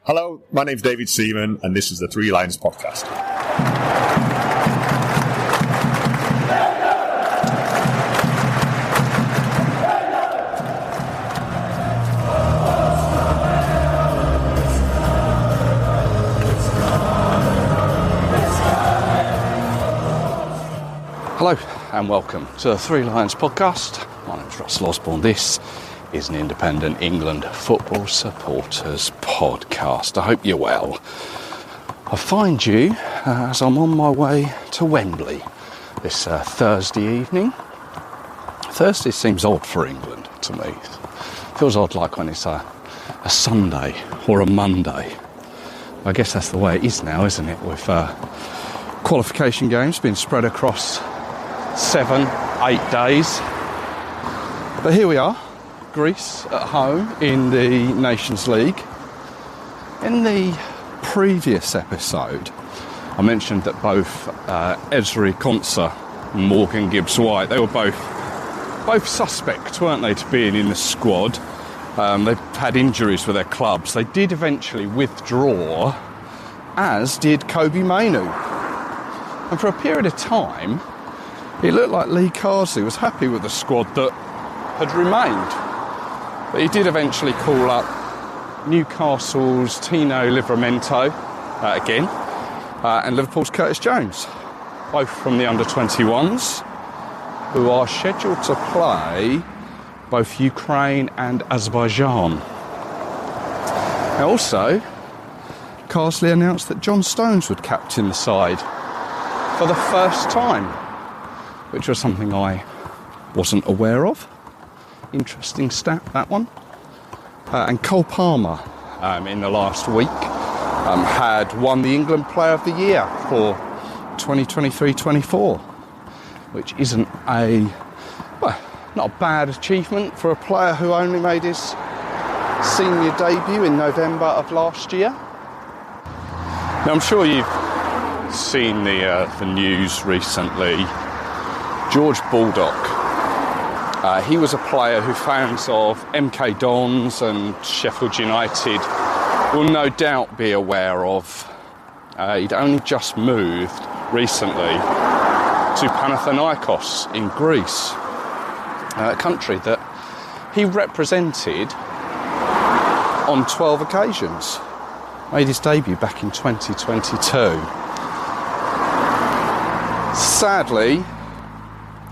Hello, my name's David Seaman, and this is the Three Lions Podcast. Hello and welcome to the Three Lions Podcast. My name's Russell Osborne. This is an independent England football supporters podcast. I hope you're well. I find you as I'm on my way to Wembley this Thursday evening. Thursday seems odd for England to me. Feels odd like when it's a Sunday or a Monday. I guess that's the way it is now, isn't it? With qualification games being spread across 7-8 days. But here we are, Greece at home in the Nations League. In the previous episode, I mentioned that both Ezri Konsa and Morgan Gibbs-White, they were both suspect, weren't they, to being in the squad. They've had injuries with their clubs. They did eventually withdraw, as did Kobe Mainoo. And for a period of time, it looked like Lee Carsley was happy with the squad that had remained. But he did eventually call up Newcastle's Tino Livramento again, and Liverpool's Curtis Jones, both from the under-21s, who are scheduled to play both Ukraine and Azerbaijan. Now also, Carsley announced that John Stones would captain the side for the first time, which was something I wasn't aware of. Interesting stat, that one. And Cole Palmer, in the last week, had won the England Player of the Year for 2023-24, which isn't not a bad achievement for a player who only made his senior debut in November of last year. Now, I'm sure you've seen the news recently. George Baldock, he was a player who fans of MK Dons and Sheffield United will no doubt be aware of. He'd only just moved recently to Panathinaikos in Greece, a country that he represented on 12 occasions. Made his debut back in 2022. Sadly,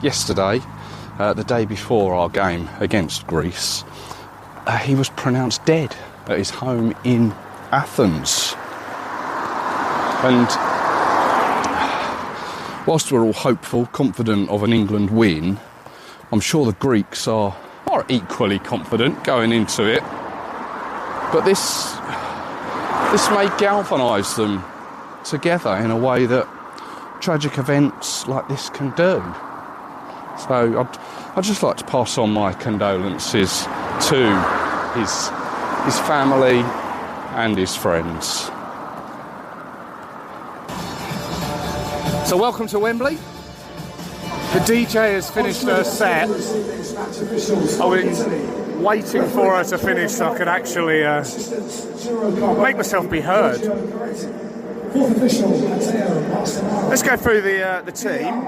yesterday, the day before our game against Greece, he was pronounced dead at his home in Athens. And whilst we're all hopeful, confident of an England win, I'm sure the Greeks are equally confident going into it. But this may galvanise them together in a way that tragic events like this can do. So I'd just like to pass on my condolences to his family and his friends. So welcome to Wembley. The DJ has finished her set. I've been waiting for her to finish so I could actually make myself be heard. Let's go through the team,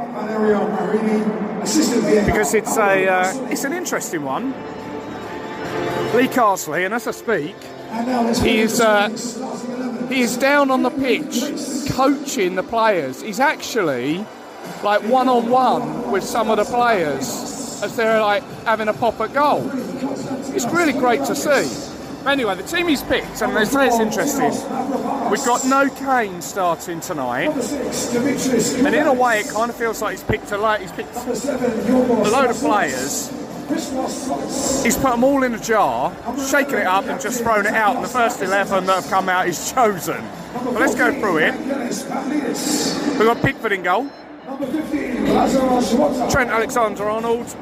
because it's an interesting one. Lee Carsley, and as I speak, he is down on the pitch coaching the players. He's actually like one-on-one with some of the players as they're like having a pop at goal. It's really great to see. Anyway, the team he's picked, and they say it's interesting. We've got no Kane starting tonight, and in a way, it kind of feels like he's picked a load of players. He's put them all in a jar, shaken it up, and just thrown it out. And the first 11 that have come out he's chosen. But let's go through it. We've got Pickford in goal. Trent Alexander-Arnold.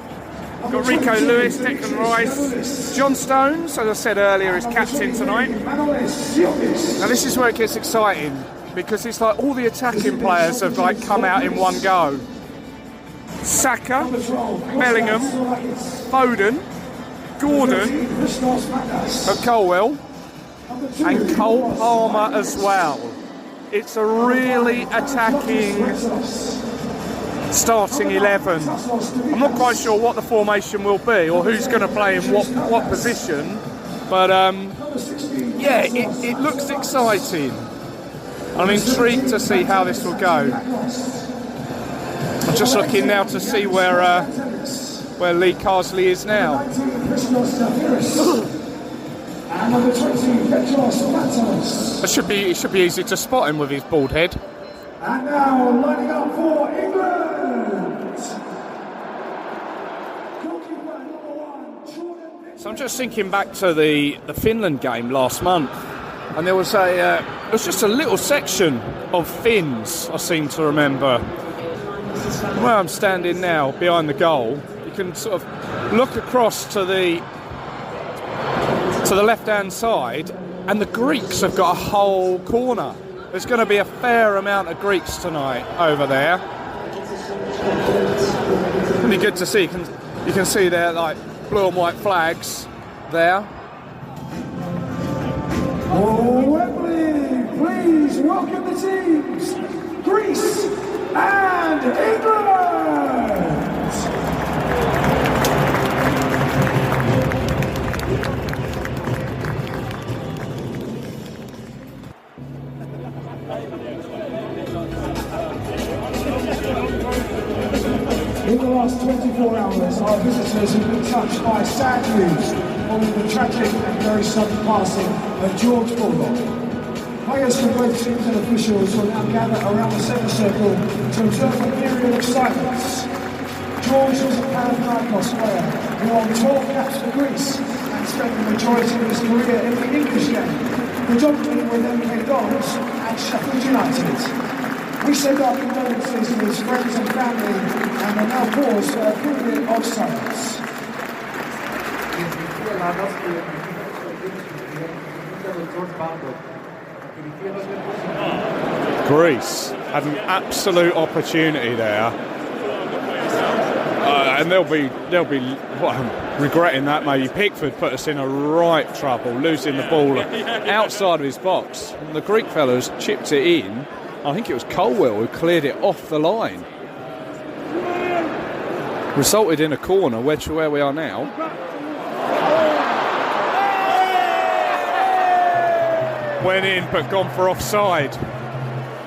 We've got Rico Lewis, Declan Rice, John Stones, as I said earlier, is captain tonight. Now this is where it gets exciting, because it's like all the attacking players have like come out in one go. Saka, Bellingham, Foden, Gordon, and Colwell, and Cole Palmer as well. It's a really attacking starting 11. I'm not quite sure what the formation will be or who's going to play in what position, but yeah, it looks exciting. I'm intrigued to see how this will go. I'm just looking now to see where Lee Carsley is now. It should be easy to spot him with his bald head. And now lining up for England. So I'm just thinking back to the Finland game last month, and there was just a little section of Finns I seem to remember. Where I'm standing now, behind the goal, you can sort of look across to the left-hand side, and the Greeks have got a whole corner. There's going to be a fair amount of Greeks tonight over there. It'll be good to see. You can see there, like, blue and white flags there. Wembley, please welcome the teams, Greece and England. In the last 24 hours, our visitors have been touched by sad news following the tragic and very sudden passing of George Bulldog. Players from both teams and officials will now gather around the centre circle to observe a period of silence. George was a Panathinaikos player who won 12 caps for Greece and spent the majority of his career in the English game, predominantly with MK Dons and Sheffield United. We send our condolences to his friends and family and will now pause for a period of silence. Greece had an absolute opportunity there, and they'll be regretting that. Maybe Pickford put us in a right trouble, losing the ball outside of his box. And the Greek fellows chipped it in. I think it was Colwell who cleared it off the line. Resulted in a corner, where we are now. Went in, but gone for offside.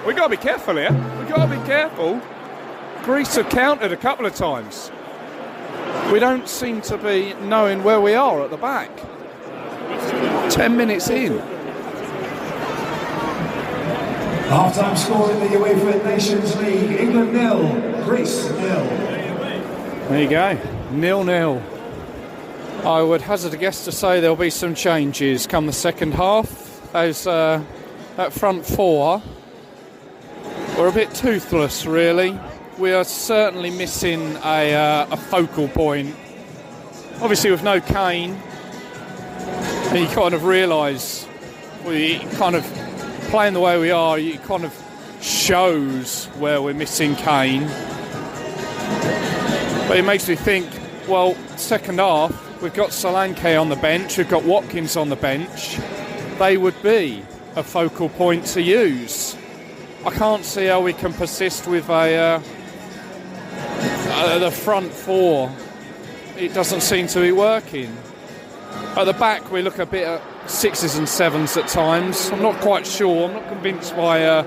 We've got to be careful here. We've got to be careful. Greece have countered a couple of times. We don't seem to be knowing where we are at the back. 10 minutes in. Half-time score in the UEFA Nations League, England 0, Greece 0. There you go, 0-0. I would hazard a guess to say there'll be some changes come the second half. Those that front four were a bit toothless, really. We are certainly missing a focal point. Obviously, with no Kane, and you kind of realise we kind of playing the way we are. It kind of shows where we're missing Kane. But it makes me think, well, second half, we've got Solanke on the bench, we've got Watkins on the bench. They would be a focal point to use. I can't see how we can persist with the front four. It doesn't seem to be working. At the back, we look a bit at 6s and 7s at times. I'm not quite sure. I'm not convinced by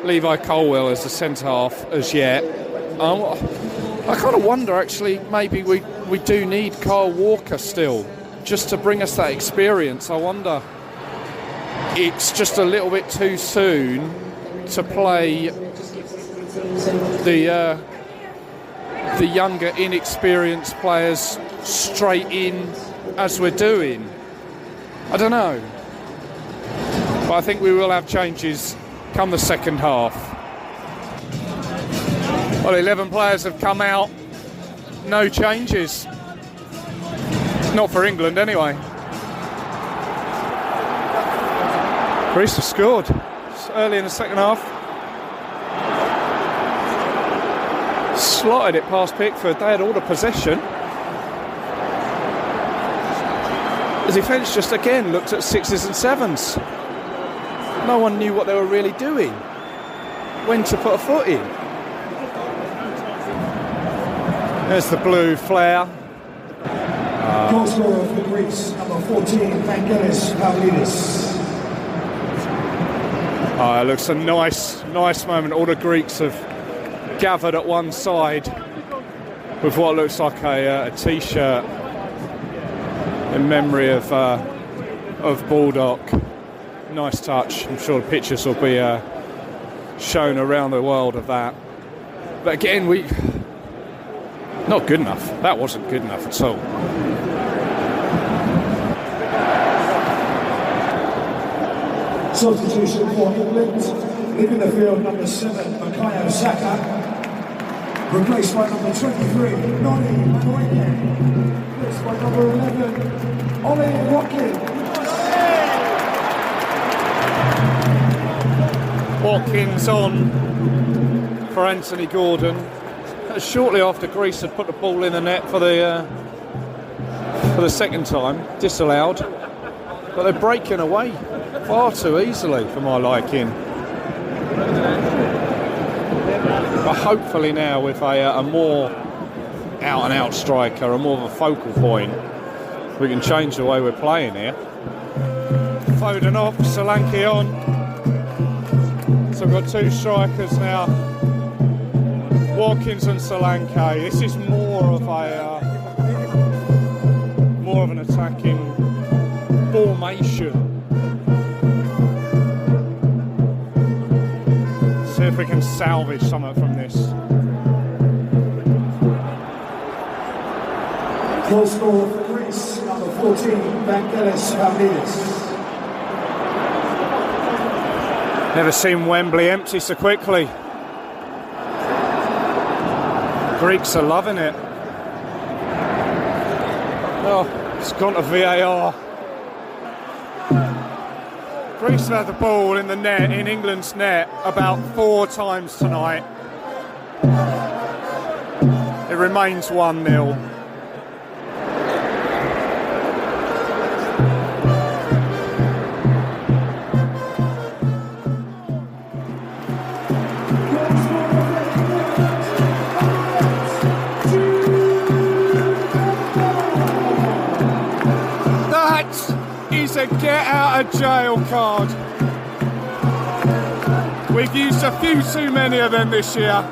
Levi Colwell as the centre-half as yet. I kind of wonder, actually, maybe we do need Kyle Walker still, just to bring us that experience. I wonder it's just a little bit too soon to play the younger, inexperienced players straight in as we're doing. I don't know. But I think we will have changes come the second half. Well, 11 players have come out. No changes. Not for England, anyway. Greece have scored early in the second half. Slotted it past Pickford. They had all the possession. The defence just again looked at sixes and sevens. No one knew what they were really doing, when to put a foot in. There's the blue flare. Goal scorer for Greece, number 14, Vangelis Pavlidis. It looks a nice moment. All the Greeks have gathered at one side with what looks like a T-shirt in memory of Baldock. Nice touch. I'm sure the pictures will be shown around the world of that. But again, not good enough. That wasn't good enough at all. Substitution for England, leaving the field number 7, Bukayo Saka, replaced by number 23, Noni Madueke, replaced by number 11, Ollie Watkins. Watkins on for Anthony Gordon. Shortly after Greece had put the ball in the net for the second time, disallowed, but they're breaking away far too easily for my liking. But hopefully now with a more out-and-out striker, a more of a focal point, we can change the way we're playing here. Foden off, Solanke on. So we've got two strikers now, Watkins and Solanke. This is more of an attacking formation. See if we can salvage something from this. Goal scorer for Greece, number 14, Vangelis Pavlidis. Never seen Wembley empty so quickly. Greeks are loving it. Oh, it's gone to VAR. Greece have had the ball in the net, in England's net, about 4 times tonight. It remains 1-0. A get out of jail card. We've used a few too many of them this year.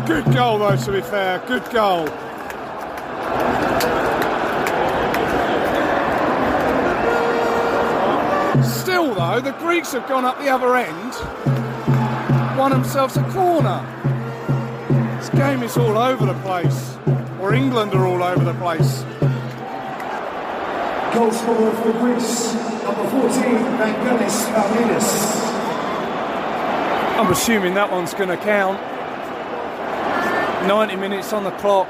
Good goal though, to be fair, good goal. Still though, the Greeks have gone up the other end, won themselves a corner. This game is all over the place, or England are all over the place. Goal scorer for Greece, number 14, Vangelis Pavlidis. I'm assuming that one's going to count. 90 minutes on the clock.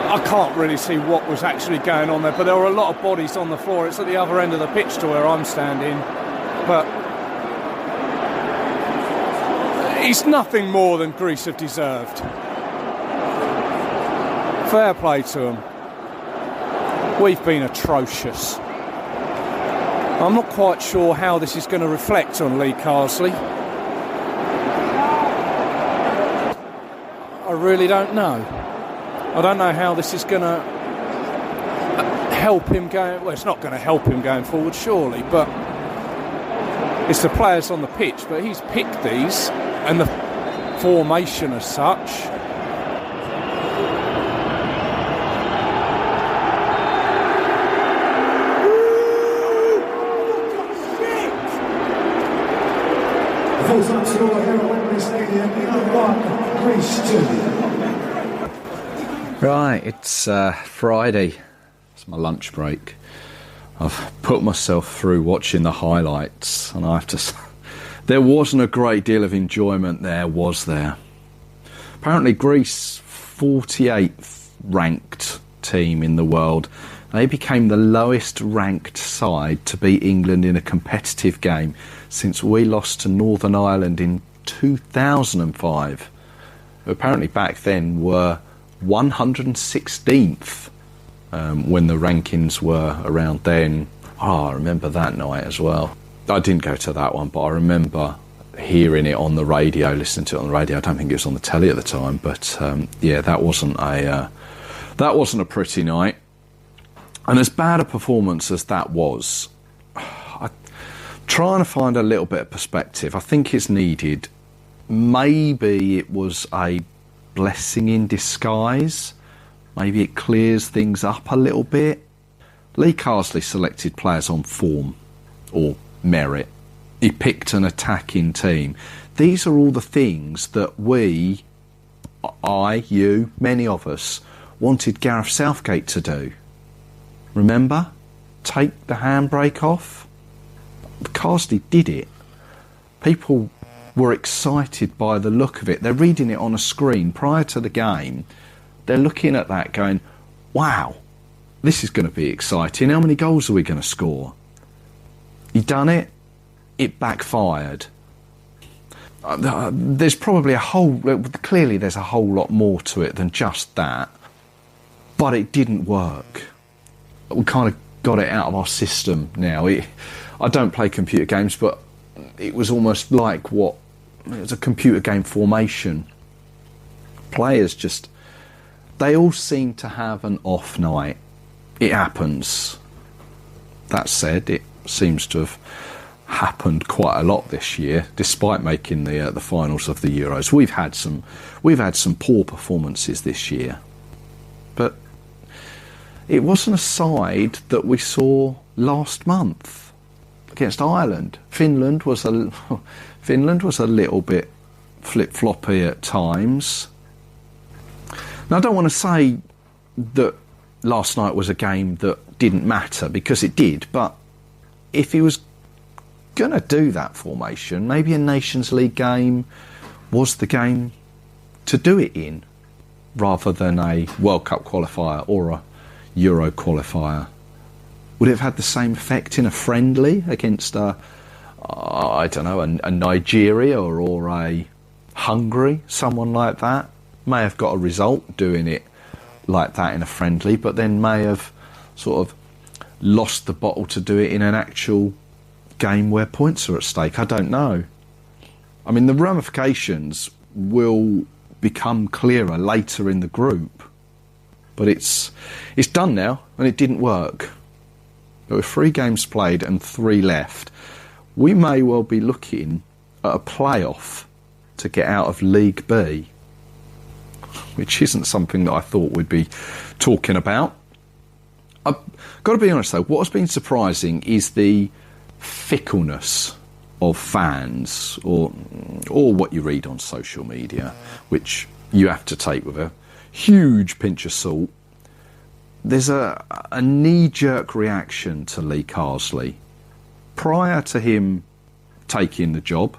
I can't really see what was actually going on there, but there were a lot of bodies on the floor. It's at the other end of the pitch to where I'm standing. But it's nothing more than Greece have deserved. Fair play to them. We've been atrocious. I'm not quite sure how this is going to reflect on Lee Carsley. I really don't know. I don't know how this is going to help him going. Well, it's not going to help him going forward, surely, but it's the players on the pitch. But he's picked these and the formation as such. Full-time score here at Wembley Stadium, England 1, Greece 2. Right, it's Friday. It's my lunch break. I've put myself through watching the highlights, and I have to say, there wasn't a great deal of enjoyment there, was there? Apparently Greece 48th ranked team in the world. They became the lowest ranked side to beat England in a competitive game since we lost to Northern Ireland in 2005. Who apparently back then were 116th when the rankings were around then. I remember that night as well. I didn't go to that one, but I remember hearing it on the radio, listening to it on the radio. I don't think it was on the telly at the time, but yeah, that wasn't a pretty night. And as bad a performance as that was, I'm trying to find a little bit of perspective. I think it's needed. Maybe it was a blessing in disguise. Maybe it clears things up a little bit. Lee Carsley selected players on form or merit. He picked an attacking team. These are all the things that we, I, you, many of us, wanted Gareth Southgate to do. Remember? Take the handbrake off. Carsley did it. People were excited by the look of it. They're reading it on a screen prior to the game. They're looking at that going, wow, this is going to be exciting. How many goals are we going to score? He done it. It backfired. There's probably clearly there's a whole lot more to it than just that. But it didn't work. We kind of got it out of our system now. I don't play computer games, but it was almost like it was a computer game formation. Players they all seem to have an off night. It happens. That said, it seems to have happened quite a lot this year, despite making the finals of the Euros. We've had some poor performances this year, but it wasn't a side that we saw last month against Ireland. Finland was a little bit flip-floppy at times. Now, I don't want to say that last night was a game that didn't matter, because it did, but if he was going to do that formation, maybe a Nations League game was the game to do it in, rather than a World Cup qualifier or a Euro qualifier. Would it have had the same effect in a friendly against a Nigeria or a Hungary, someone like that? May have got a result doing it like that in a friendly, but then may have sort of lost the bottle to do it in an actual game where points are at stake. I don't know. I mean, the ramifications will become clearer later in the group, but it's done now, and it didn't work. There were 3 games played and 3 left. We may well be looking at a playoff to get out of League B, which isn't something that I thought we'd be talking about. I've got to be honest though, what has been surprising is the fickleness of fans, or what you read on social media, which you have to take with a huge pinch of salt. There's a knee-jerk reaction to Lee Carsley. Prior to him taking the job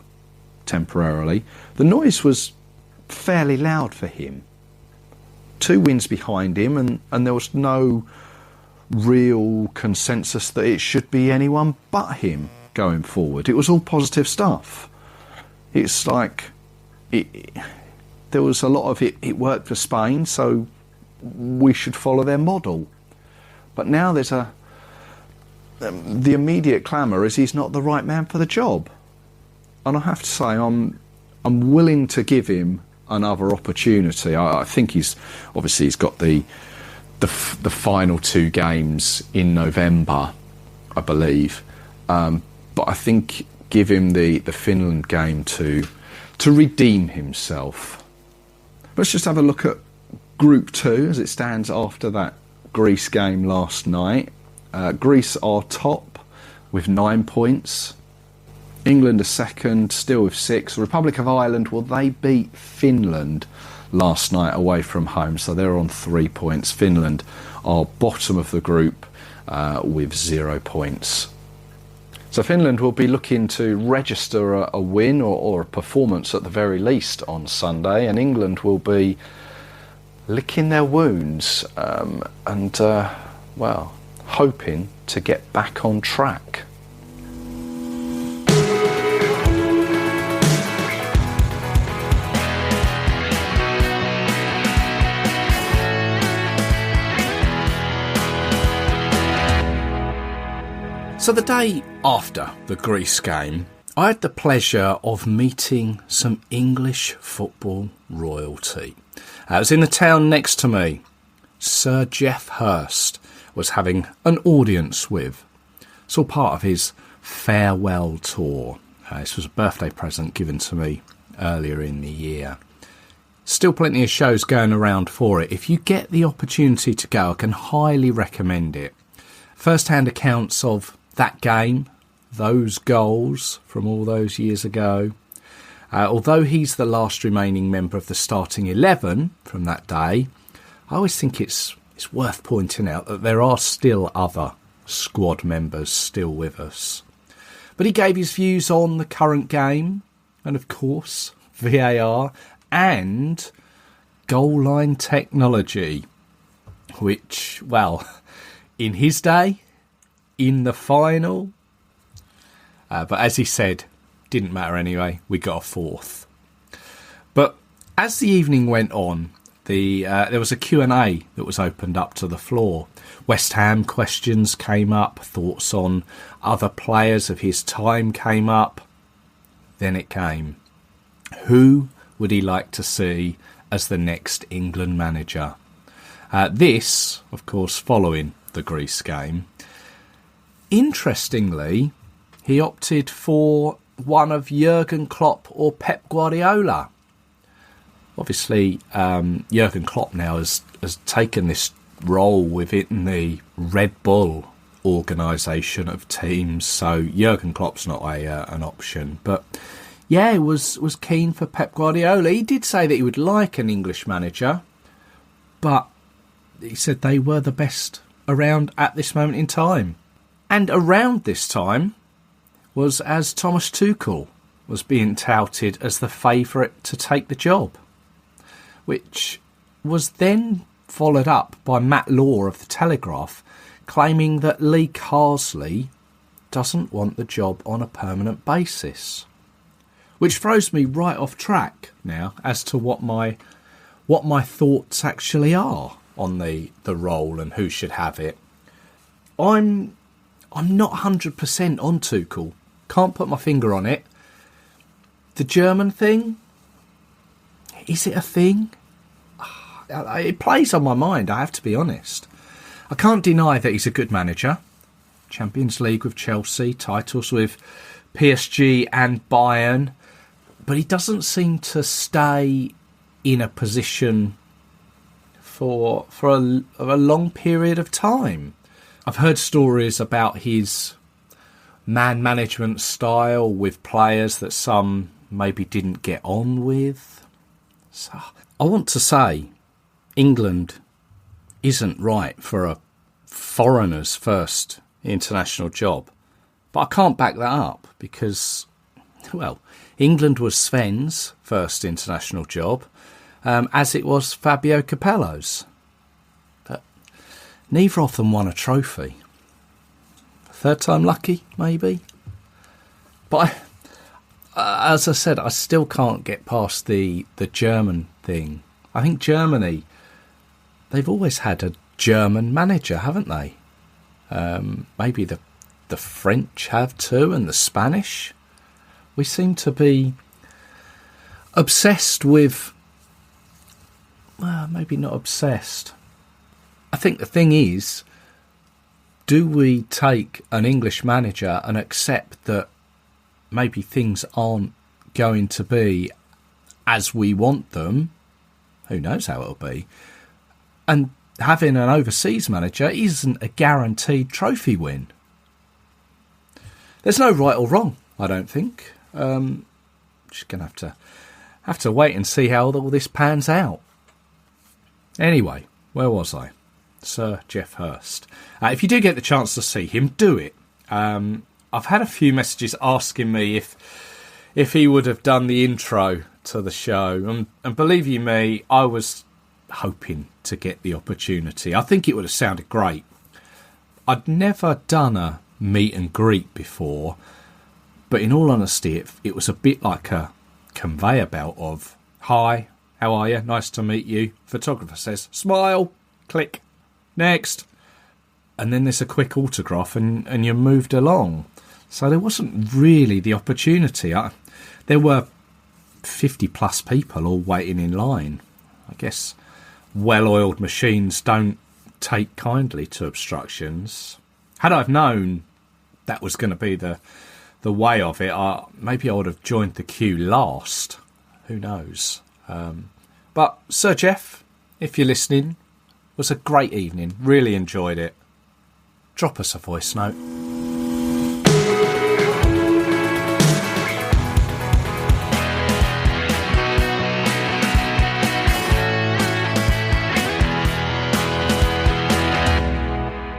temporarily, the noise was fairly loud for him. 2 wins behind him, and there was no real consensus that it should be anyone but him going forward. It was all positive stuff. It's like there was a lot of it worked for Spain, so we should follow their model. But now there's the immediate clamour is he's not the right man for the job. And I have to say, I'm willing to give him another opportunity. I think he's got the final 2 games in November, I believe. But I think give him the Finland game to redeem himself. Let's just have a look at Group 2 as it stands after that Greece game last night. Greece are top with 9 points. England are second, still with 6. The Republic of Ireland, well, they beat Finland last night away from home, so they're on 3 points. Finland are bottom of the group with 0 points. So Finland will be looking to register a win or a performance at the very least on Sunday, and England will be licking their wounds and hoping to get back on track. So the day after the Greece game, I had the pleasure of meeting some English football royalty. It was in the town next to me. Sir Geoff Hurst was having an audience with. It's all part of his farewell tour. This was a birthday present given to me earlier in the year. Still plenty of shows going around for it. If you get the opportunity to go, I can highly recommend it. First-hand accounts of that game, those goals from all those years ago. Although he's the last remaining member of the starting 11 from that day, I always think it's worth pointing out that there are still other squad members still with us. But he gave his views on the current game and, of course, VAR and goal line technology, which, well, in his day, in the final, but as he said, didn't matter anyway, we got a fourth. But as the evening went on, there was a Q&A that was opened up to the floor. West Ham questions came up, thoughts on other players of his time came up. Then it came. Who would he like to see as the next England manager? This, of course, following the Greece game. Interestingly, he opted for one of Jurgen Klopp or Pep Guardiola. Obviously, Jurgen Klopp now has taken this role within the Red Bull organisation of teams, so Jurgen Klopp's not an option. But yeah, he was keen for Pep Guardiola. He did say that he would like an English manager, but he said they were the best around at this moment in time. And around this time was as Thomas Tuchel was being touted as the favourite to take the job, which was then followed up by Matt Law of The Telegraph claiming that Lee Carsley doesn't want the job on a permanent basis, which throws me right off track now as to what my thoughts actually are on the role and who should have it. I'm not 100% on Tuchel. Can't put my finger on it. The German thing? Is it a thing? It plays on my mind, I have to be honest. I can't deny that he's a good manager. Champions League with Chelsea, titles with PSG and Bayern. But he doesn't seem to stay in a position for a long period of time. I've heard stories about his man management style with players that some maybe didn't get on with. So I want to say England isn't right for a foreigner's first international job. But I can't back that up because, well, England was Sven's first international job, as it was Fabio Capello's. But neither of them won a trophy. Third time lucky, maybe. But as I said, I still can't get past the German thing. I think Germany, they've always had a German manager, haven't they? Maybe the French have too, and the Spanish. We seem to be obsessed with... Well, maybe not obsessed. I think the thing is, do we take an English manager and accept that maybe things aren't going to be as we want them? Who knows how it'll be? And having an overseas manager isn't a guaranteed trophy win. There's no right or wrong, I don't think. Just going to have to wait and see how all this pans out. Anyway, where was I? Sir Geoff Hurst. If you do get the chance to see him, do it. I've had a few messages asking me if he would have done the intro to the show. And believe you me, I was hoping to get the opportunity. I think it would have sounded great. I'd never done a meet and greet before, but in all honesty, it was a bit like a conveyor belt of, hi, how are you? Nice to meet you. Photographer says, smile, click, next. And then there's a quick autograph and you're moved along. So there wasn't really the opportunity. There were 50 plus people all waiting in line. I guess well-oiled machines don't take kindly to obstructions. Had I have known that was going to be the way of it, maybe I would have joined the queue last. Who knows? But Sir Jeff, if you're listening, it was a great evening. Really enjoyed it. Drop us a voice note.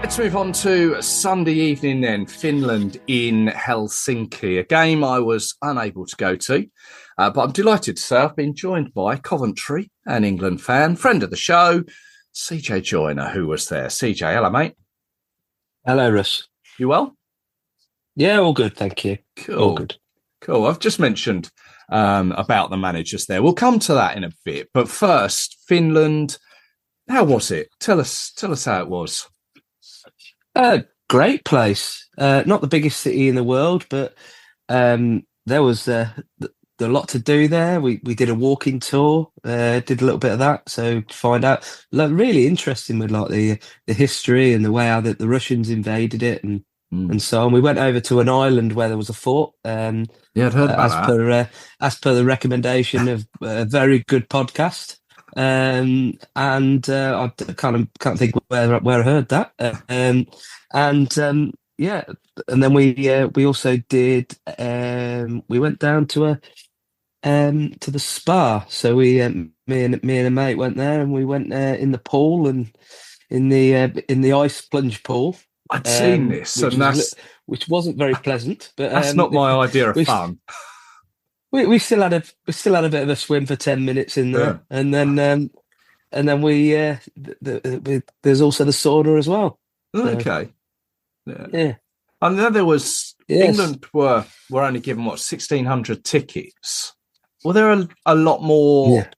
Let's move on to Sunday evening then. Finland in Helsinki, a game I was unable to go to, but I'm delighted to say I've been joined by Coventry and England fan, friend of the show, CJ Joyner, who was there. CJ, hello, mate. Hello, Russ. You well? Yeah, all good, thank you. Cool. All good. Cool. I've just mentioned about the managers there. We'll come to that in a bit. But first, Finland, how was it? Tell us how it was. Great place. Not the biggest city in the world, but there was a lot to do there. We did a walking tour, did a little bit of that, so to find out, really interesting with like the history and the way how the Russians invaded it and so on. We went over to an island where there was a fort. Yeah, I'd heard about that. As per the recommendation of a very good podcast. I can't think where I heard that. Yeah, and then we also did. We went down to the spa. So me and a mate went there, and we went in the pool and in the ice plunge pool. I'd seen this, which wasn't very pleasant. But that's not my idea of fun. We still had a bit of a swim for 10 minutes in there, yeah. and then we there's also the sauna as well. Okay, yeah. I know there was England were only given 1,600 tickets. Well, there are a lot more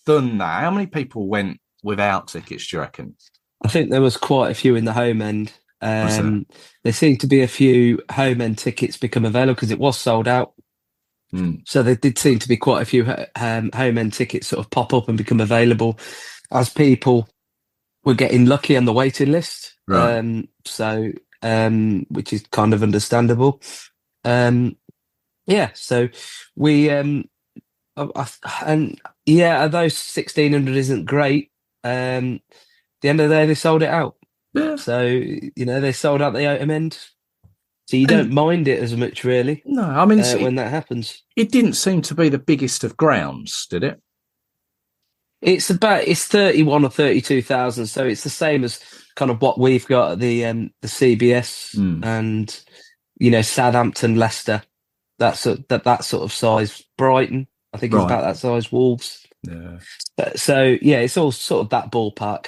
than that. How many people went without tickets? Do you reckon? I think there was quite a few in the home end. There seemed to be a few home end tickets become available because it was sold out. So there did seem to be quite a few home end tickets sort of pop up and become available as people were getting lucky on the waiting list. Right. Which is kind of understandable. So we although 1,600 isn't great. The end of the day, they sold it out. Yeah. So they sold out the home end. So you don't mind it as much, really. No, I mean, when that happens, it didn't seem to be the biggest of grounds, did it? It's 31 or 32,000, so it's the same as kind of what we've got at the CBS and Southampton, Leicester, that sort of size. Brighton, I think it's about that size. Wolves, yeah. It's all sort of that ballpark.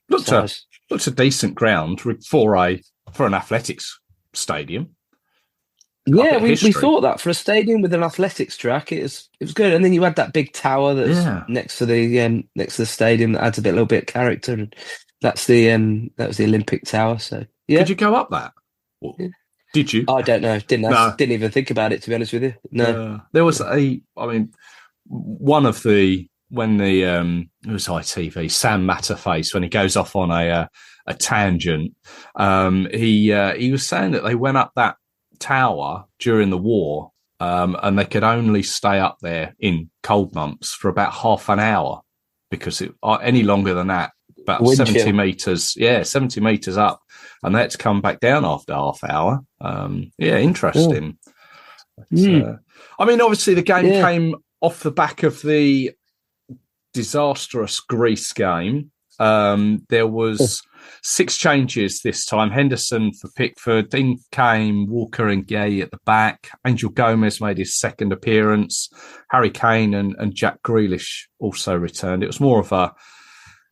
Looks a decent ground for an athletics stadium. Yeah, we thought that for a stadium with an athletics track, it was good. And then you had that big tower that's next to the stadium that adds a little bit of character. And that was the Olympic Tower. So yeah, did you go up that? Did you? I don't know. Didn't even think about it, to be honest with you. No, there was one of the when the it was ITV Sam Matterface when he goes off on a tangent. He was saying that they went up that tower during the war, and they could only stay up there in cold months for about half an hour because any longer than that, about 70 meters, 70 meters up, and they had to come back down after half hour. Interesting. I mean, obviously the game came off the back of the disastrous Greece game. There was 6 changes this time. Henderson for Pickford, in came Walker and Gay at the back. Angel Gomez made his second appearance. Harry Kane and Jack Grealish also returned. It was more of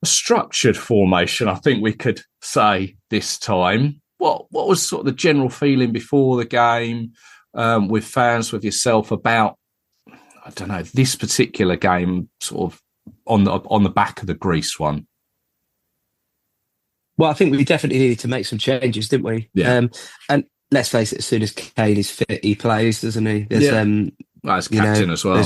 a structured formation, I think we could say this time. What was sort of the general feeling before the game with fans, with yourself about, I don't know, this particular game, sort of on the back of the Greece one? Well, I think we definitely needed to make some changes, didn't we? Yeah. And let's face it, as soon as Kane is fit, he plays, doesn't he? There's, well, as captain as well.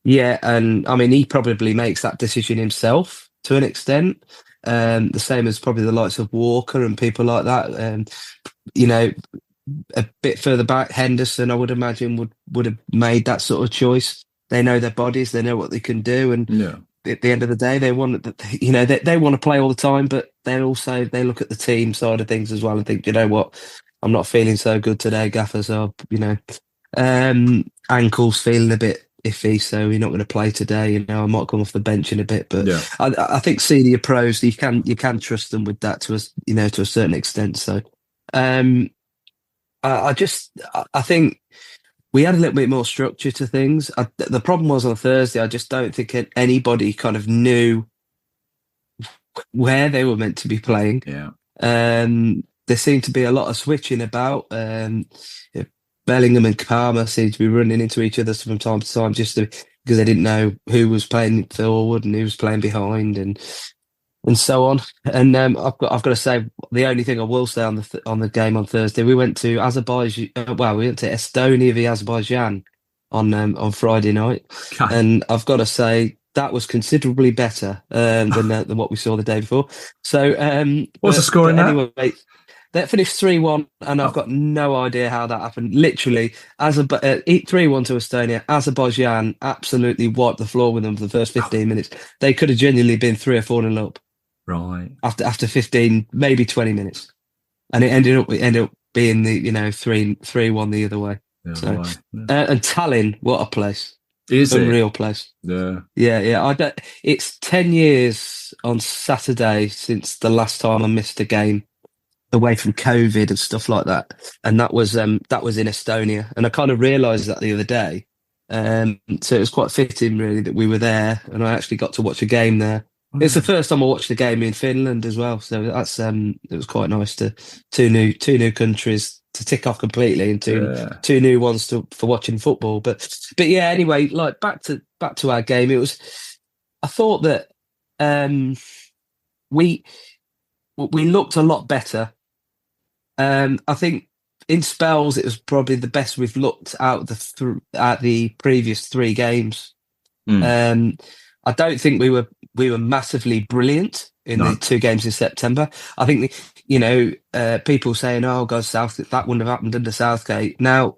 Yeah, and I mean, he probably makes that decision himself to an extent. The same as probably the likes of Walker and people like that. A bit further back, Henderson, I would imagine, would have made that sort of choice. They know their bodies, they know what they can do, and at the end of the day, they want they want to play all the time, but they look at the team side of things as well and think, you know what, I'm not feeling so good today, Gaffers. Ankles feeling a bit iffy, so you're not going to play today. I might come off the bench in a bit, but I think senior pros, you can trust them with that to a certain extent. So I think we had a little bit more structure to things. The problem was on Thursday, I just don't think anybody kind of knew where they were meant to be playing. Yeah. There seemed to be a lot of switching about. Bellingham and Palmer seemed to be running into each other from time to time because they didn't know who was playing forward and who was playing behind and so on. And I've got to say, the only thing I will say on the game on Thursday, we went to Azerbaijan. We went to Estonia v Azerbaijan on Friday night, and I've got to say that was considerably better than what we saw the day before. So, what's the score in that? Anyway, that finished 3-1, and I've got no idea how that happened. Literally, 3-1 to Estonia. Azerbaijan absolutely wiped the floor with them for the first 15 minutes. They could have genuinely been 3 or 4-0 up. Right. After 15, maybe 20 minutes. And it ended up being the 3-1 the other way. Yeah, so, right. And Tallinn, what a place. Is it? Unreal place. Yeah. Yeah. It's 10 years on Saturday since the last time I missed a game away from COVID and stuff like that. And that was in Estonia. And I kind of realised that the other day. So it was quite fitting, really, that we were there, and I actually got to watch a game there. It's the first time I watched a game in Finland as well, so that's it was quite nice to two new countries to tick off completely, and two new ones for watching football. But yeah, anyway, like back to our game, I thought that we looked a lot better. I think in spells it was probably the best we've looked at the previous 3 games. I don't think we were massively brilliant in the 2 games in September. I think people saying, "Oh God, Southgate, that wouldn't have happened under Southgate." Now,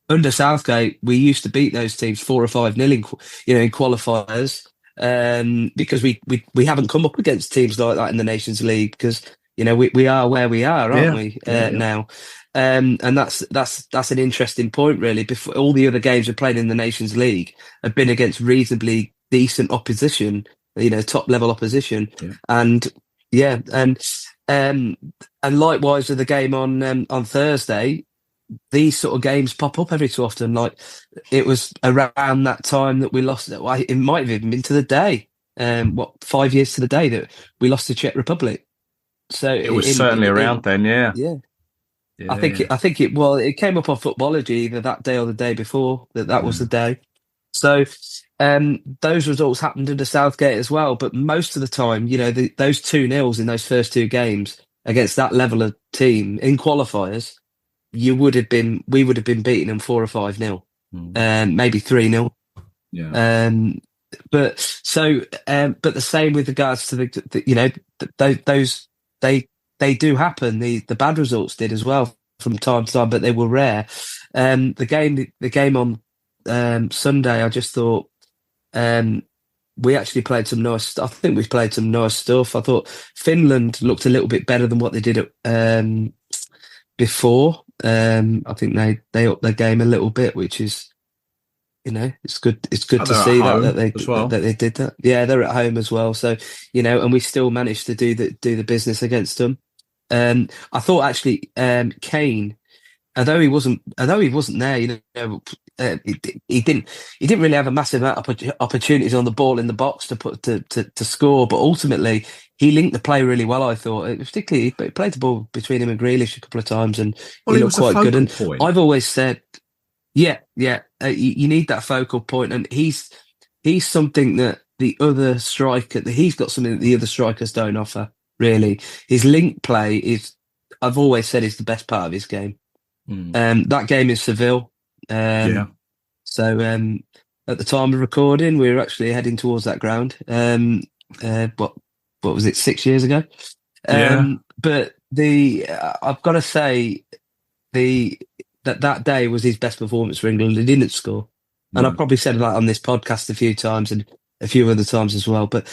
under Southgate, we used to beat those teams 4 or 5-0 in qualifiers, because we haven't come up against teams like that in the Nations League, because we are where we are, aren't we now? And that's an interesting point, really. Before all the other games we played in the Nations League have been against reasonably decent opposition, top level opposition, and likewise with the game on Thursday, these sort of games pop up every so often. Like it was around that time that we lost. It might have even been to the day, 5 years to the day that we lost to Czech Republic. So it was certainly around then, yeah. I think it came up on Footballogy either that day or the day before. That was the day. So those results happened under Southgate as well. But most of the time, those 2-0s in those first 2 games against that level of team in qualifiers, we would have been beating them 4 or 5-0, maybe 3-0. Yeah. But the same with regards to those they do happen. The bad results did as well from time to time, but they were rare. The game on Sunday, I just thought we actually played some nice stuff. I think we played some nice stuff. I thought Finland looked a little bit better than what they did before. I think they upped their game a little bit, which is it's good. It's good to see that they did that. Yeah, they're at home as well. So and we still managed to do the business against them. I thought actually Kane although he wasn't there, he didn't really have a massive amount of opportunities on the ball in the box to score. But ultimately, he linked the play really well. I thought, particularly he played the ball between him and Grealish a couple of times, and he looked quite good. And point. I've always said, you need that focal point, and he's something that the other striker, he's got something that the other strikers don't offer. Really, his link play is, I've always said, is the best part of his game. That game is Seville. So at the time of recording, we were actually heading towards that ground. What was it, 6 years ago? But I've got to say that day was his best performance for England. He didn't score, and I've probably said that on this podcast a few times and a few other times as well. But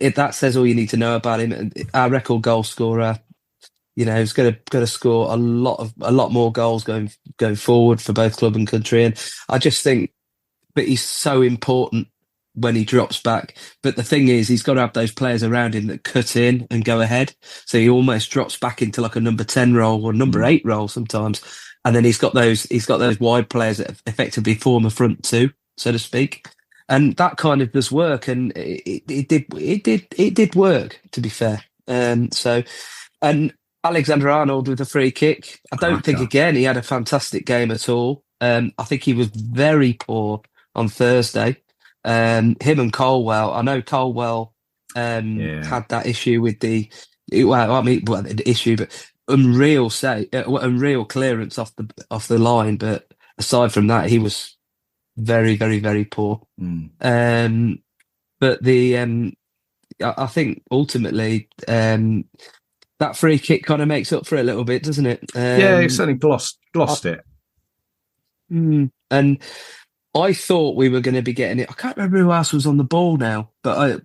that says all you need to know about him. And our record goal scorer, he's going to score a lot more goals going forward for both club and country. And I just think, but he's so important when he drops back. But the thing is, he's got to have those players around him that cut in and go ahead. So he almost drops back into like a number 10 role or number 8 role sometimes. And then he's got those wide players that effectively form a front two, so to speak. And that kind of does work, and it did work, to be fair. And Alexander Arnold with a free kick. I don't think, again, he had a fantastic game at all. I think he was very poor on Thursday. Him and Colwell. I know Colwell had that issue with the issue, but unreal clearance off the line. But aside from that, he was very, very, very poor. But I think ultimately that free kick kind of makes up for it a little bit, doesn't it? He certainly glossed it. And I thought we were going to be getting it. I can't remember who else was on the ball now, but I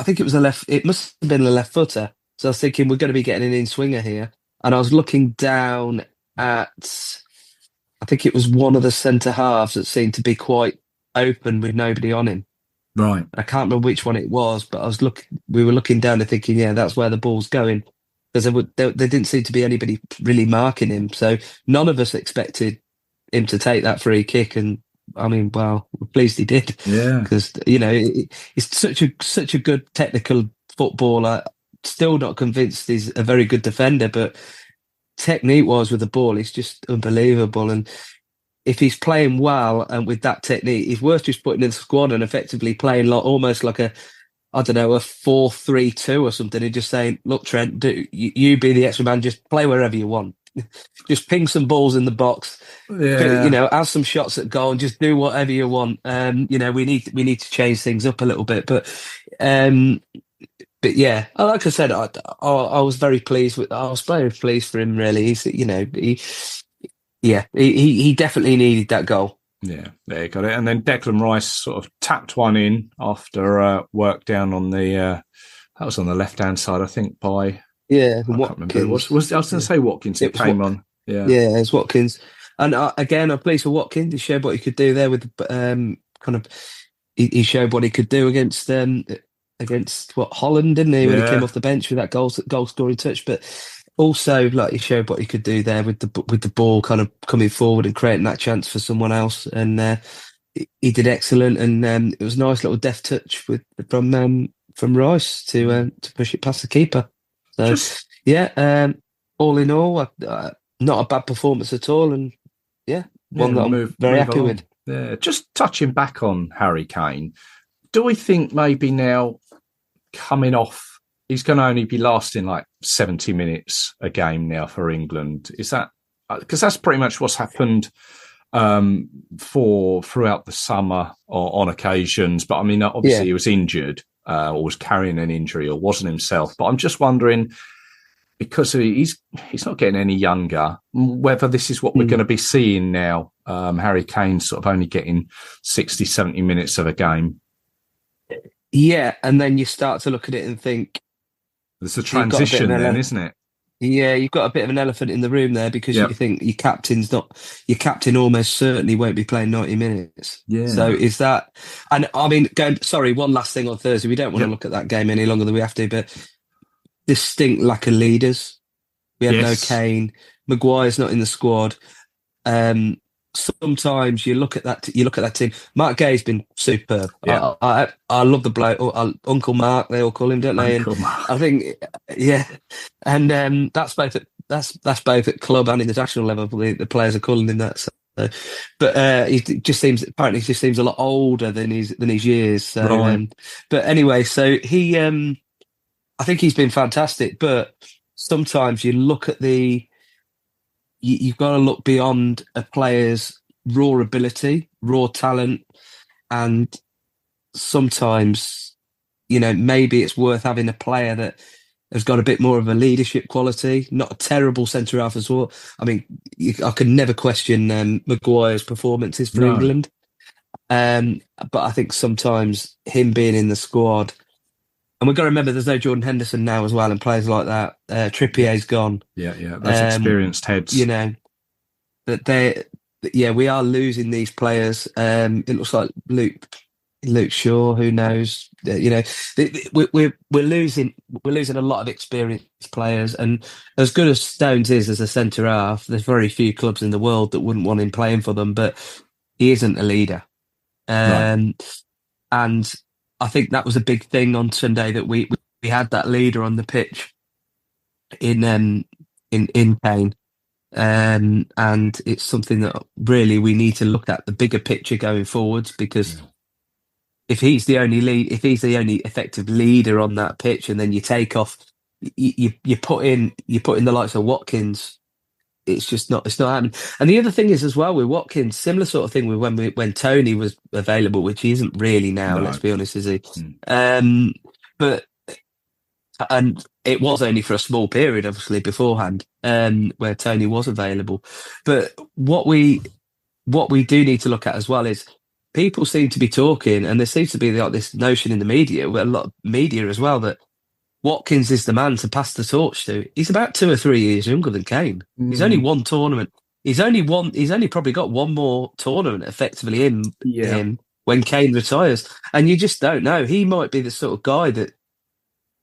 think it was it must have been a left footer. So I was thinking we're going to be getting an in-swinger here. And I was looking down at, I think it was one of the centre halves that seemed to be quite open with nobody on him. Right. I can't remember which one it was, but we were looking down and thinking, that's where the ball's going. Because there didn't seem to be anybody really marking him. So none of us expected him to take that free kick. And I mean, well, we're pleased he did. Yeah. Because, he's such a good technical footballer. Still not convinced he's a very good defender, but technique-wise with the ball, he's just unbelievable. And if he's playing well and with that technique, he's worth just putting in the squad and effectively playing almost like a 4-3-2 or something, and just saying, look, Trent, you be the extra man, just play wherever you want. Just ping some balls in the box, have some shots at goal and just do whatever you want. We need to change things up a little bit. But yeah, like I said, I was very pleased for him, really. He definitely needed that goal. Yeah, there you got it. And then Declan Rice sort of tapped one in after work down on that was on the left-hand side, I think, by... Yeah, I can't remember who it was. I was going to say Watkins. It came on. Yeah, it's Watkins. And again, I'm pleased for Watkins. He showed what he could do there with he showed what he could do against Holland, didn't he? When he came off the bench with that goal scoring touch, but also he showed what he could do there with the ball kind of coming forward and creating that chance for someone else. And he did excellent. And it was a nice little deft touch from Rice to push it past the keeper. So all in all, not a bad performance at all, and one that I'm very happy with. Yeah, just touching back on Harry Kane, do we think maybe now coming off, he's going to only be lasting like 70 minutes a game now for England? Is that because that's pretty much what's happened throughout the summer or on occasions? But I mean, obviously he was injured. Or was carrying an injury or wasn't himself. But I'm just wondering, because he's not getting any younger, whether this is what we're going to be seeing now. Harry Kane sort of only getting 60, 70 minutes of a game. Yeah, and then you start to look at it and think... There's a transition then, isn't it? Yeah, you've got a bit of an elephant in the room there because you think your captain almost certainly won't be playing 90 minutes. Yeah. So is that, and I mean, one last thing on Thursday. We don't want to look at that game any longer than we have to, but distinct lack of leaders. We had no Kane, Maguire's not in the squad. Sometimes you look at that team. Mark Gay's been superb. Yeah. I love the bloke. Uncle Mark, they all call him, don't they? Uncle And Mark. I think, yeah, and that's both at club and international level. The players are calling him that. So. But he just seems a lot older than his years. So, Right. but anyway, so he, I think he's been fantastic. But sometimes you look at you've got to look beyond a player's raw ability, raw talent, and sometimes, maybe it's worth having a player that has got a bit more of a leadership quality, not a terrible centre half as well. I mean, I could never question Maguire's performances for England. But I think sometimes him being in the squad, and we've got to remember there's no Jordan Henderson now as well, and players like that. Trippier's gone. Yeah. Those experienced heads. That we are losing these players. It looks like Luke Shaw, who knows? We're losing a lot of experienced players, and as good as Stones is as a centre half, there's very few clubs in the world that wouldn't want him playing for them. But he isn't a leader, Right. And I think that was a big thing on Sunday, that we had that leader on the pitch in Kane. And it's something that really we need to look at the bigger picture going forwards, because if he's the only effective leader on that pitch, and then you take off, you put in the likes of Watkins, it's not happening. And the other thing is as well with Watkins, similar sort of thing with when Tony was available, which he isn't really now. No. Let's be honest, is he? But it was only for a small period, obviously, beforehand, where Tony was available. But what we do need to look at as well is, people seem to be talking, and there seems to be this notion in the media, a lot of media as well, that Watkins is the man to pass the torch to. He's about 2 or 3 years younger than Kane. He's only won tournament. He's only probably got one more tournament effectively in him when Kane retires. And you just don't know. He might be the sort of guy that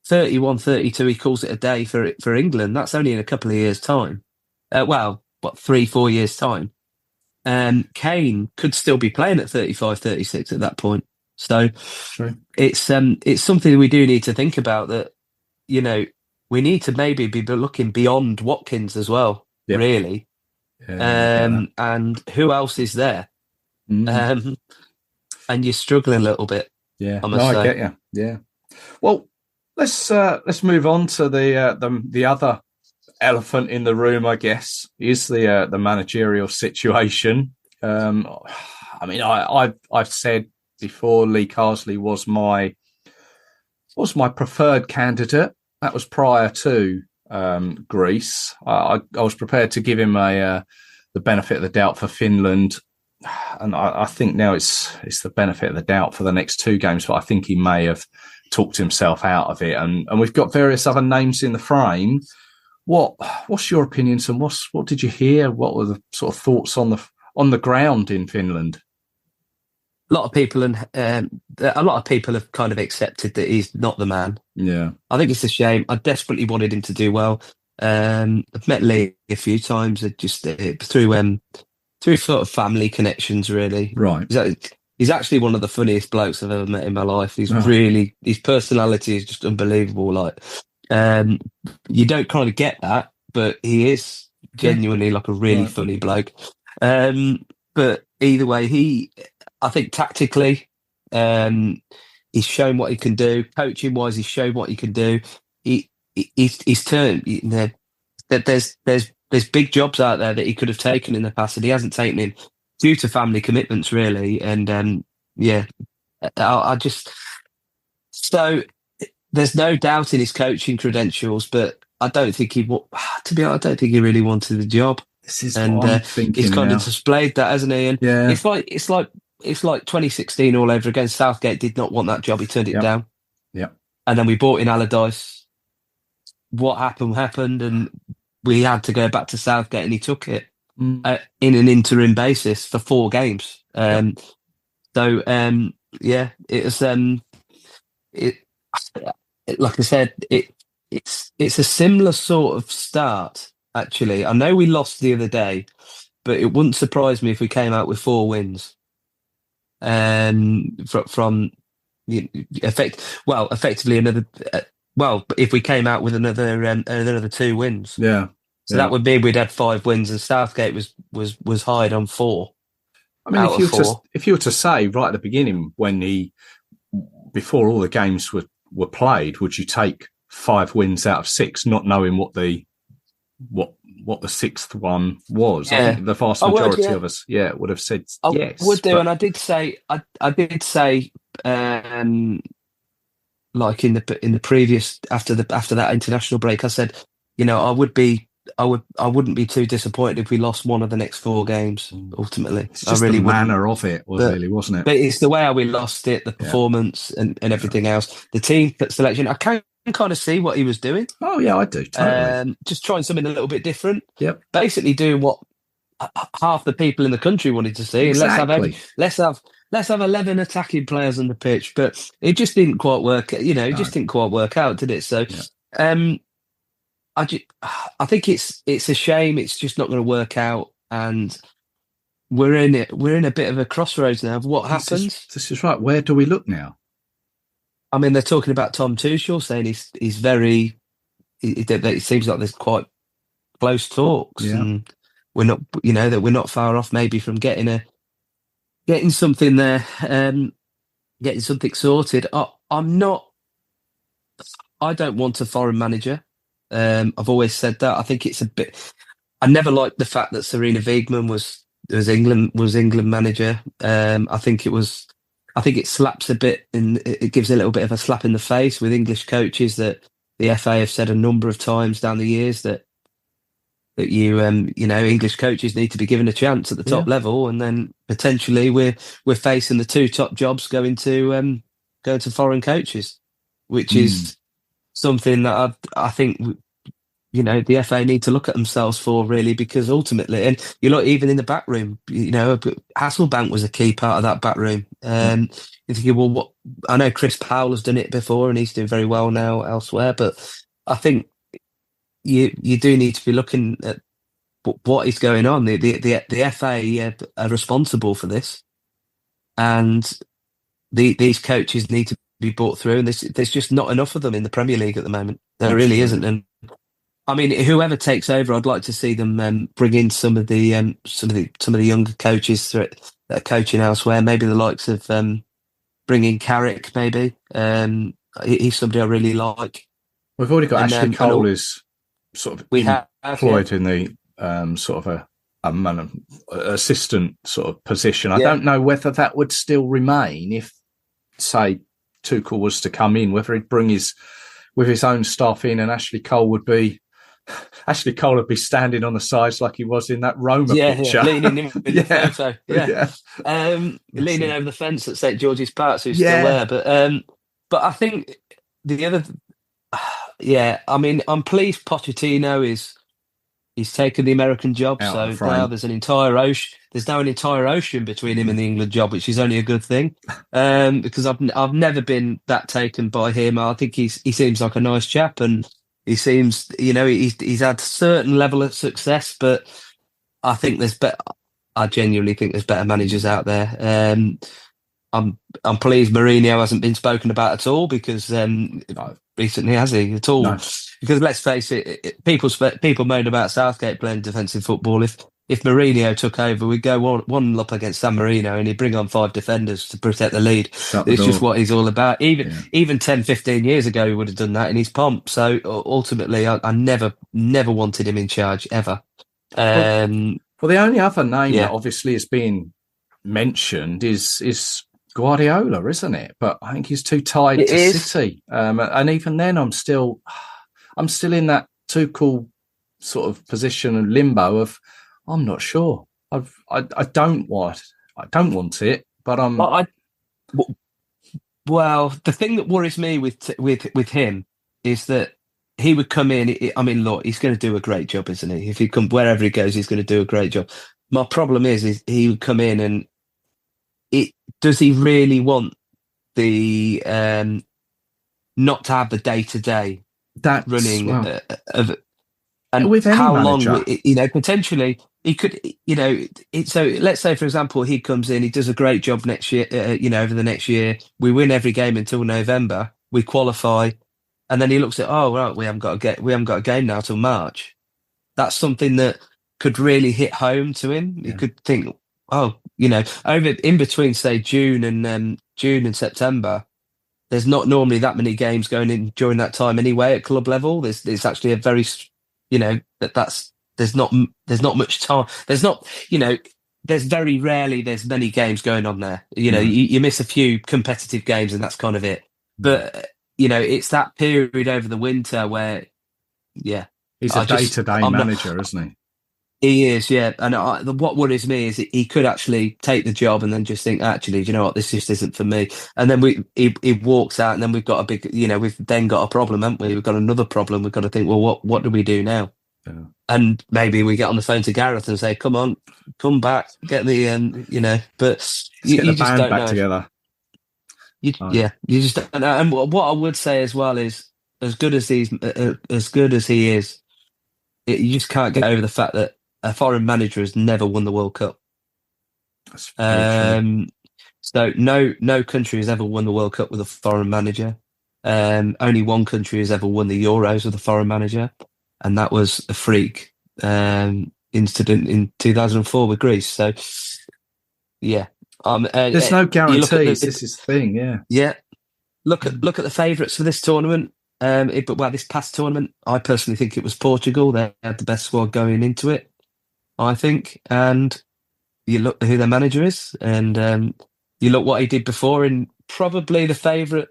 31, 32, he calls it a day for England. That's only in a couple of years' time. 3-4 years' time. Kane could still be playing at 35, 36 at that point. So True. it's something we do need to think about, that, we need to maybe be looking beyond Watkins as well, really. And who else is there? And you're struggling a little bit. Yeah, I get you. Yeah. Well, let's move on to the other elephant in the room, I guess, is the managerial situation. I mean, I've said before, Lee Carsley was my preferred candidate. That was prior to Greece. I was prepared to give him the benefit of the doubt for Finland, and I think now it's the benefit of the doubt for the next 2 games. But I think he may have talked himself out of it, and we've got various other names in the frame. What's your opinions, and what did you hear? What were the sort of thoughts on the ground in Finland? A lot of people have kind of accepted that he's not the man. Yeah, I think it's a shame. I desperately wanted him to do well. I've met Lee a few times, just through sort of family connections, really. Right. He's actually one of the funniest blokes I've ever met in my life. His personality is just unbelievable. Like, you don't kind of get that, but he is genuinely like a really funny bloke. But either way, I think tactically, he's shown what he can do. Coaching wise, he's shown what he can do. He's turned. There's big jobs out there that he could have taken in the past, and he hasn't taken in due to family commitments, really. And so there's no doubt in his coaching credentials, but I don't think I don't think he really wanted the job. This is what I'm thinking. He's kind of displayed that, hasn't he? And it's like 2016 all over again. Southgate did not want that job. He turned it down. Yeah. And then we bought in Allardyce. What happened, and we had to go back to Southgate, and he took it in an interim basis for 4 games. It was like I said, it's a similar sort of start actually. I know we lost the other day, but it wouldn't surprise me if we came out with 4 wins. From effectively another. If we came out with another 2 wins, so that would mean we'd had 5 wins, and Southgate was hired on 4. I mean, if you were to say right at the beginning, before all the games were played, would you take 5 wins out of 6, not knowing what the 6th one was? Yeah. I think the vast majority of us, would have said yes. I would do, and I did say, like in the previous after that international break, I said, I wouldn't be too disappointed if we lost one of the next 4 games. Ultimately, it's just the manner of it, wasn't it? But it's the way how we lost it, the performance, and everything else. The team selection, I can kind of see what he was doing. Oh yeah, I do. Totally. Just trying something a little bit different. Yep. Basically doing what half the people in the country wanted to see. Exactly. And let's have 11 attacking players on the pitch, but it just didn't quite work. It just didn't quite work out, did it? So, I think it's a shame. It's just not going to work out, and we're in a bit of a crossroads now of what happens. This is right. Where do we look now? I mean, they're talking about Tom Tuchel, saying he's very. It seems like there's quite close talks, and we're not. That we're not far off, maybe, from getting something there, getting something sorted. I'm not. I don't want a foreign manager. I've always said that. I think it's a bit. I never liked the fact that Serena Wiegman was England manager. I think it slaps a bit, and it gives a little bit of a slap in the face with English coaches that the FA have said a number of times down the years that English coaches need to be given a chance at the top level, and then potentially we're facing the 2 top jobs going to foreign coaches, which is something that I think the FA need to look at themselves for, really, because ultimately, and even in the back room, Hasselbank was a key part of that back room. You're thinking, well, what? I know Chris Powell has done it before, and he's doing very well now elsewhere, but I think you do need to be looking at what is going on. The FA are responsible for this, and these coaches need to be brought through, and there's just not enough of them in the Premier League at the moment. There really isn't. And I mean, whoever takes over, I'd like to see them bring in some of the younger coaches that are coaching elsewhere. Maybe the likes of bringing Carrick. Maybe he's somebody I really like. We've already got Ashley Cole who's sort of employed in the sort of a assistant sort of position. I don't know whether that would still remain if, say, Tuchel was to come in, whether he'd bring his own staff in, and Ashley Cole would be standing on the sides like he was in that Roma picture. Leaning in the photo. Leaning over the fence at St George's Park, so he's still there. But I think the other, I mean, I'm pleased Pochettino he's taken the American job, so now there's now an entire ocean between him and the England job, which is only a good thing. Because I've never been that taken by him. I think he seems like a nice chap, and he seems, he's had a certain level of success, but I think I genuinely think there's better managers out there. I'm pleased Mourinho hasn't been spoken about at all, because recently, has he at all? No. Because let's face it, people moan about Southgate playing defensive football. If Mourinho took over, we'd go 1-1 up against San Marino, and he'd bring on 5 defenders to protect the lead. It's just what he's all about. Even 10, 15 years ago, he would have done that in his pomp. So ultimately, I never wanted him in charge, ever. The only other name that obviously is being mentioned is Guardiola, isn't it? But I think he's too tied to City. And even then, I'm still in that Tuchel sort of position and limbo of, I'm not sure. I don't want it, but I'm. Well, the thing that worries me with him is that he would come in. I mean, look, he's going to do a great job, isn't he? If he come wherever he goes, he's going to do a great job. My problem is he would come in, and does he really want the not to have the day-to-day running of? And with any how manager. long, potentially he could, so let's say, for example, he comes in, he does a great job next year, over the next year. We win every game until November. We qualify. And then he looks at, oh, right, we haven't got a game now till March. That's something that could really hit home to him. Yeah. He could think, over in between, say, June and September, there's not normally that many games going in during that time anyway at club level. There's actually a very, there's not much time. There's very rarely there's many games going on there. You miss a few competitive games and that's kind of it. But it's that period over the winter where, he's a day-to-day manager, isn't he? He is, yeah. And what worries me is that he could actually take the job and then just think, actually, do you know what, this just isn't for me. And then he walks out, and then we've got a big, we've then got a problem, haven't we? We've got another problem. We've got to think, well, what do we do now? Yeah. And maybe we get on the phone to Gareth and say, come on, come back, get the, but you get the just band don't back know. Together. You just don't know. And what I would say as well is, as good as he is, you just can't get over the fact that a foreign manager has never won the World Cup. That's very true. So no country has ever won the World Cup with a foreign manager. Only one country has ever won the Euros with a foreign manager, and that was a freak incident in 2004 with Greece. So, yeah. There's no guarantees. This is the thing, yeah. Yeah. Look at the favourites for this tournament. This past tournament, I personally think it was Portugal. They had the best squad going into it, I think. And you look at who their manager is, and you look what he did before, and probably the favourite,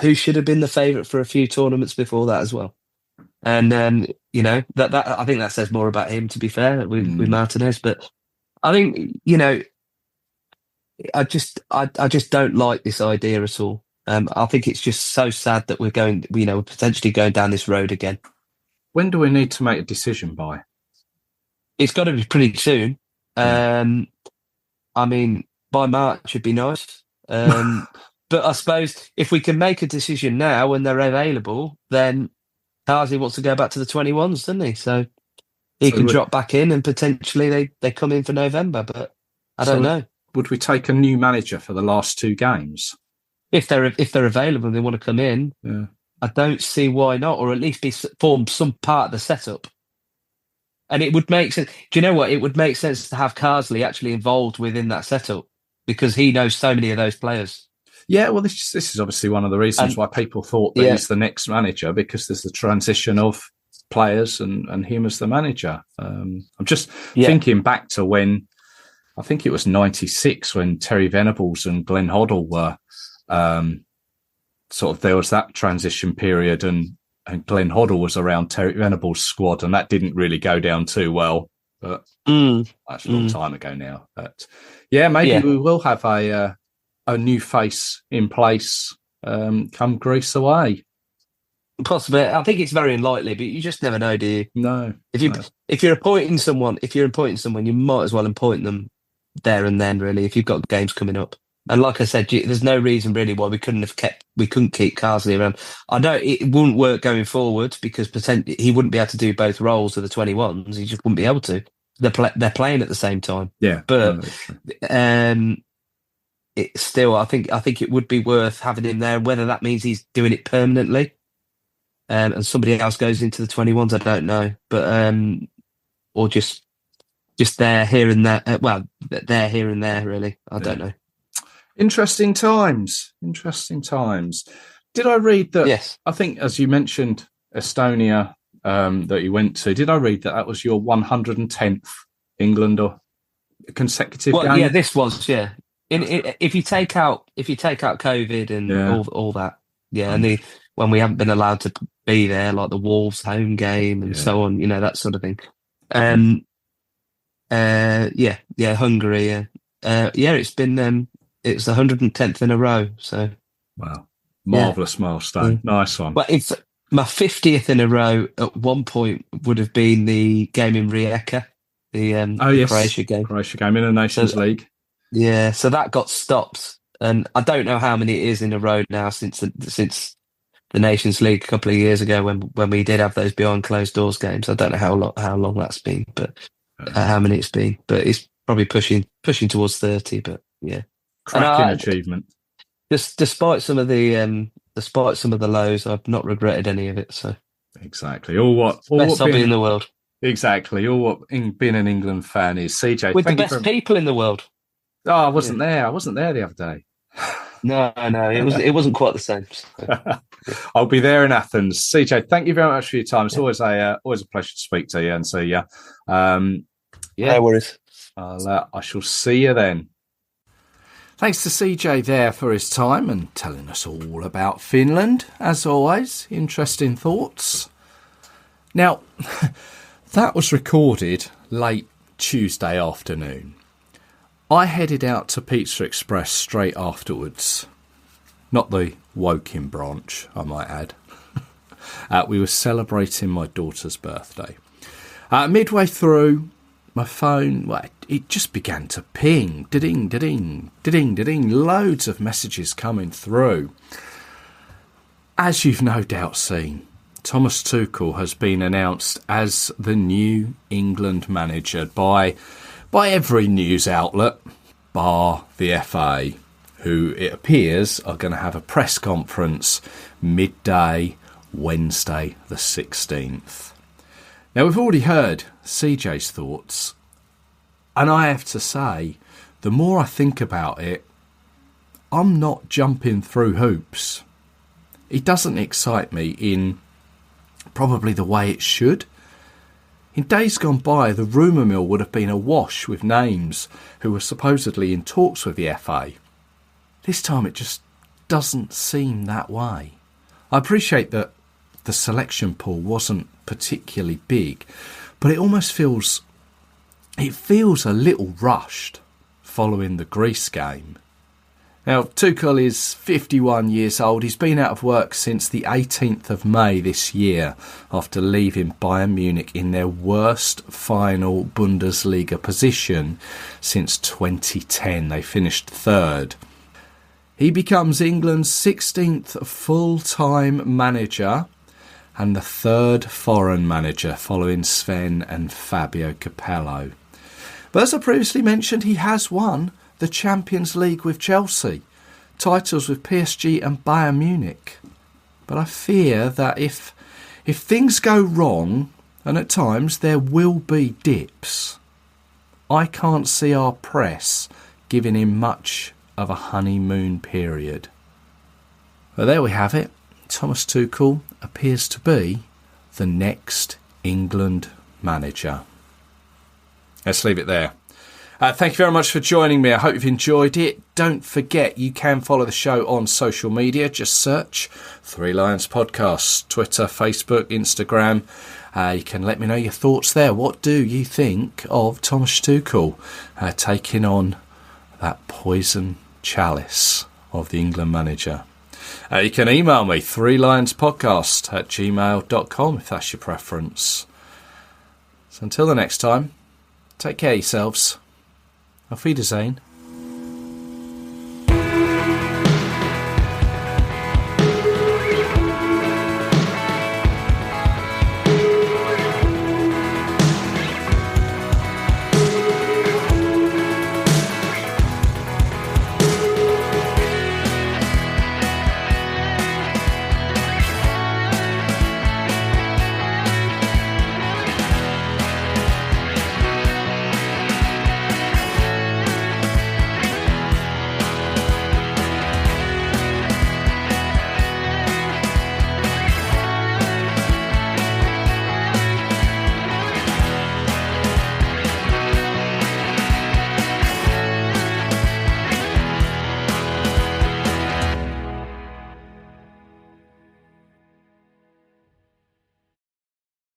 who should have been the favourite for a few tournaments before that as well. And that I think that says more about him, to be fair, with Martinez. But I think I just don't like this idea at all. I think it's just so sad that we're potentially going down this road again. When do we need to make a decision by? It's got to be pretty soon. I mean, by March would be nice. But I suppose if we can make a decision now when they're available, then Kazi wants to go back to the 21s, doesn't he? So he can drop back in and potentially they come in for November, but I don't know. Would we take a new manager for the last two games? If they're available and they want to come in, I don't see why not, or at least form some part of the setup. And it would make sense. Do you know what? It would make sense to have Carsley actually involved within that setup because he knows so many of those players. Yeah, well, this is obviously one of the reasons why people thought that he's the next manager, because there's the transition of players and him as the manager. I'm just thinking back to when, I think it was 96, when Terry Venables and Glenn Hoddle were there was that transition period, and Glenn Hoddle was around Terry Venables' squad, and that didn't really go down too well. But that's a long time ago now. But maybe we will have a new face in place come Greece away. Possibly. I think it's very unlikely, but you just never know, do you? No. If you're appointing someone, you might as well appoint them there and then, really, if you've got games coming up. And like I said, there's no reason really why we couldn't keep Carsley around. I know it wouldn't work going forward because he wouldn't be able to do both roles of the 21s. He just wouldn't be able to. They're playing at the same time. Yeah, but it's still, I think it would be worth having him there. Whether that means he's doing it permanently, and somebody else goes into the 21s, I don't know. But or just there, here and there. There, here and there. Really, I don't know. Interesting times. Did I read that? Yes. I think, as you mentioned, Estonia that you went to. Did I read that was your 110th England or consecutive game? Yeah, this was if you take out COVID and all that, and when we haven't been allowed to be there, like the Wolves home game and so on, that sort of thing. Hungary. It's been. It's the 110th in a row. So, wow, marvelous milestone. Nice one. Well, it's my 50th in a row. At one point, would have been the game in Rijeka, the Croatia game in the Nations League. Yeah, so that got stopped, and I don't know how many it is in a row now since the Nations League a couple of years ago when we did have those behind closed doors games. I don't know how long that's been, but how many it's been. But it's probably pushing towards 30. But yeah, Cracking achievement. Just despite some of the lows, I've not regretted any of it. So exactly, best hobby in the world. Exactly, all what being an England fan is. CJ, with the best people in the world. Oh, I wasn't there. I wasn't there the other day. No, it wasn't quite the same. So. I'll be there in Athens. CJ, thank you very much for your time. It's always a pleasure to speak to you and see you. No worries. I shall see you then. Thanks to CJ there for his time and telling us all about Finland. As always, interesting thoughts. Now, that was recorded late Tuesday afternoon. I headed out to Pizza Express straight afterwards. Not the Woking branch, I might add. We were celebrating my daughter's birthday. Midway through, my phone, it just began to ping. Da-ding, da-ding, da-ding, da-ding. Loads of messages coming through. As you've no doubt seen, Thomas Tuchel has been announced as the new England manager by every news outlet, bar the FA, who it appears are going to have a press conference midday Wednesday the 16th. Now, we've already heard CJ's thoughts, and I have to say, the more I think about it, I'm not jumping through hoops. It doesn't excite me in probably the way it should. In days gone by, the rumour mill would have been awash with names who were supposedly in talks with the FA. This time it just doesn't seem that way. I appreciate that the selection pool wasn't particularly big, but it almost feels a little rushed following the Greece game. Now, Tuchel is 51 years old. He's been out of work since the 18th of May this year after leaving Bayern Munich in their worst final Bundesliga position since 2010. They finished third. He becomes England's 16th full-time manager and the third foreign manager following Sven and Fabio Capello. But as I previously mentioned, he has won the Champions League with Chelsea, titles with PSG and Bayern Munich. But I fear that if things go wrong, and at times there will be dips, I can't see our press giving him much of a honeymoon period. But there we have it. Thomas Tuchel appears to be the next England manager. Let's leave it there. Thank you very much for joining me. I hope you've enjoyed it. Don't forget, you can follow the show on social media. Just search Three Lions Podcast, Twitter, Facebook, Instagram. You can let me know your thoughts there. What do you think of Thomas Tuchel taking on that poison chalice of the England manager? You can email me, threelionspodcast@gmail.com if that's your preference. So until the next time, take care of yourselves. Auf Wiedersehen.